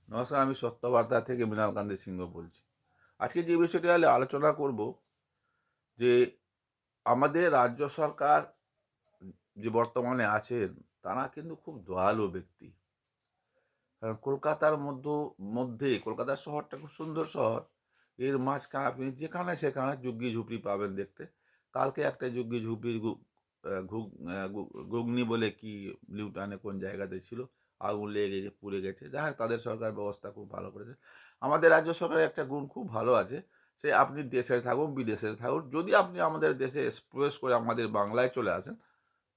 নমস্কার, আমি সত্যবার্তা থেকে মৃণাল কান্তি সিংহ বলছি। আজকে যে বিষয়টি আলোচনা করব যে আমাদের রাজ্য সরকার যে বর্তমানে আছেন তারা কিন্তু খুব দয়ালু ব্যক্তি। কারণ কলকাতার মধ্যে কলকাতা শহরটা খুব সুন্দর শহর। এর মাঝখানে আপনি যেখানে সেখানে ঝুগ্গি ঝুপড়ি পাবেন দেখতে। কালকে একটা ঝুগ্গি ঝুপড়ির ঘুগনি বলে কি নিউটাউনে কোন জায়গাতে ছিল, আগুন লেগে গেছে, পুড়ে গেছে। যাই হোক, তাদের সরকার ব্যবস্থা খুব ভালো করেছে। আমাদের রাজ্য সরকারের একটা গুণ খুব ভালো আছে, সে আপনি দেশে থাকুন বিদেশে থাকুন, যদি আপনি আমাদের দেশে প্রবেশ করে আমাদের বাংলায় চলে আসেন,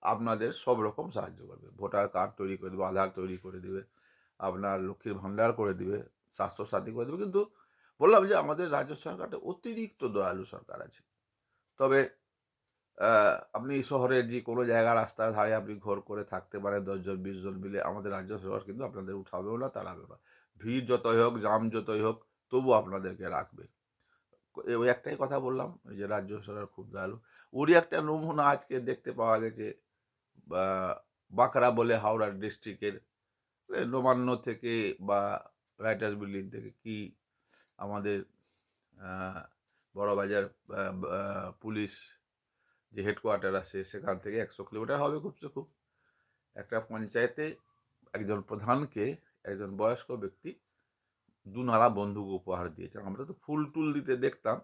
আপনাদের সব রকম সাহায্য করবে। ভোটার কার্ড তৈরি করে দেবে, আধার তৈরি করে দেবে, আপনার লক্ষ্মীর ভাণ্ডার করে দিবে, স্বাস্থ্যসাথী করে দেবে। কিন্তু বললাম যে আমাদের রাজ্য সরকারটা অতিরিক্ত দয়ালু সরকার আছে। তবে আপনি শহরের যে কোনো জায়গা রাস্তার ধারে আপনি ঘর করে থাকতে পারেন ১০ জন ২০ জন মিলে, আমাদের রাজ্য সরকার কিন্তু আপনাদের উঠাবেও না, তাড়াবেও না। ভিড় যতই হোক, জাম যতই হোক, তবুও আপনাদেরকে রাখবে। ওই একটাই কথা বললাম, এই যে রাজ্য সরকার খুব দয়ালু। ওরই একটা নমুনা আজকে দেখতে পাওয়া গেছে বা বাঁকড়া বলে হাওড়ার ডিস্ট্রিক্টের নবান্ন থেকে বা রাইটার্স বিল্ডিং থেকে কি আমাদের বড়বাজার পুলিশ যে হেডকোয়ার্টার আছে সেখান থেকে ১০০ কিলোমিটার হবে খুব খুব, একটা পঞ্চায়েতে একজন প্রধানকে একজন বয়স্ক ব্যক্তি দুনারা বন্দুক উপহার দিয়েছেন। আমরা তো ফুল টুল দিতে দেখতাম,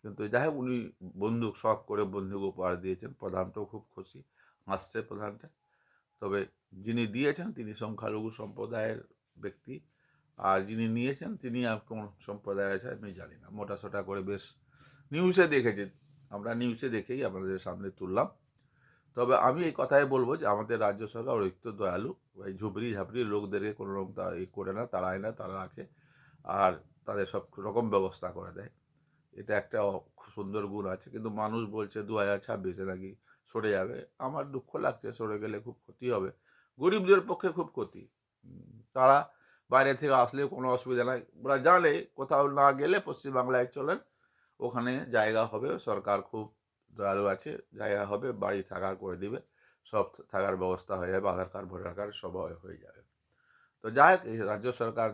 কিন্তু যাই হোক উনি বন্দুক শখ করে বন্দুক উপহার দিয়েছেন। প্রধানটাও খুব খুশি, হাসছে প্রধানটা। তবে যিনি দিয়েছেন তিনি সংখ্যালঘু সম্প্রদায়ের ব্যক্তি, আর যিনি নিয়েছেন তিনি আর কোন সম্প্রদায়ের আছে আমি জানি না। মোটাসোটা করে বেশ নিউজে দেখেছি, আমরা নিউজে দেখেই আপনাদের সামনে তুললাম। তবে আমি এই কথাই বলবো যে আমাদের রাজ্য সরকার অতিরিক্ত দয়ালু। এই ঝুপড়ি ঝাপড়ি লোকদেরকে কোনো রকম করে না, তাড়ায় না, তারা রাখে আর তাদের সব রকম ব্যবস্থা করে দেয়। এটা একটা খুব সুন্দর গুণ আছে। কিন্তু মানুষ বলছে 2026-এ নাকি সরে যাবে। আমার দুঃখ লাগছে, সরে গেলে খুব ক্ষতি হবে, গরিবদের পক্ষে খুব ক্ষতি। তারা বাইরে থেকে আসলেও কোনো অসুবিধা নাই, ওরা জানে কোথাও না গেলে পশ্চিমবাংলায় চলেন, ওখানে জায়গা হবে, সরকার খুব দয়ালু আছে, জায়গা হবে, বাড়ি থাকার করে দিবে, সব থাকার ব্যবস্থা হয়ে যাবে, আধার কার্ড ভোটার কার্ড সব হয়ে যাবে। তো যাই হোক, এই রাজ্য সরকার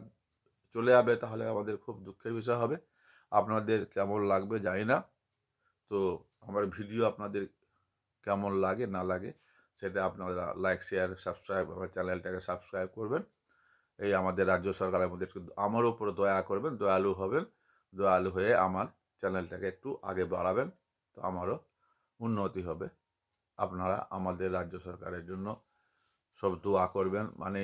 চলে যাবে তাহলে আমাদের খুব দুঃখের বিষয় হবে। আপনাদের কেমন লাগবে জানি না। তো আমার ভিডিও আপনাদের কেমন লাগে না লাগে সেটা আপনারা লাইক শেয়ার সাবস্ক্রাইব, আমার চ্যানেলটাকে সাবস্ক্রাইব করবেন। এই আমাদের রাজ্য সরকারের মধ্যে একটু আমার উপরে দয়া করবেন, দয়ালু হবেন, দয়ালু হয়ে আমার চ্যানেলটাকে একটু আগে বাড়াবেন, তো আমারও উন্নতি হবে। আপনারা আমাদের রাজ্য সরকারের জন্য সব দোয়া করবেন। মানে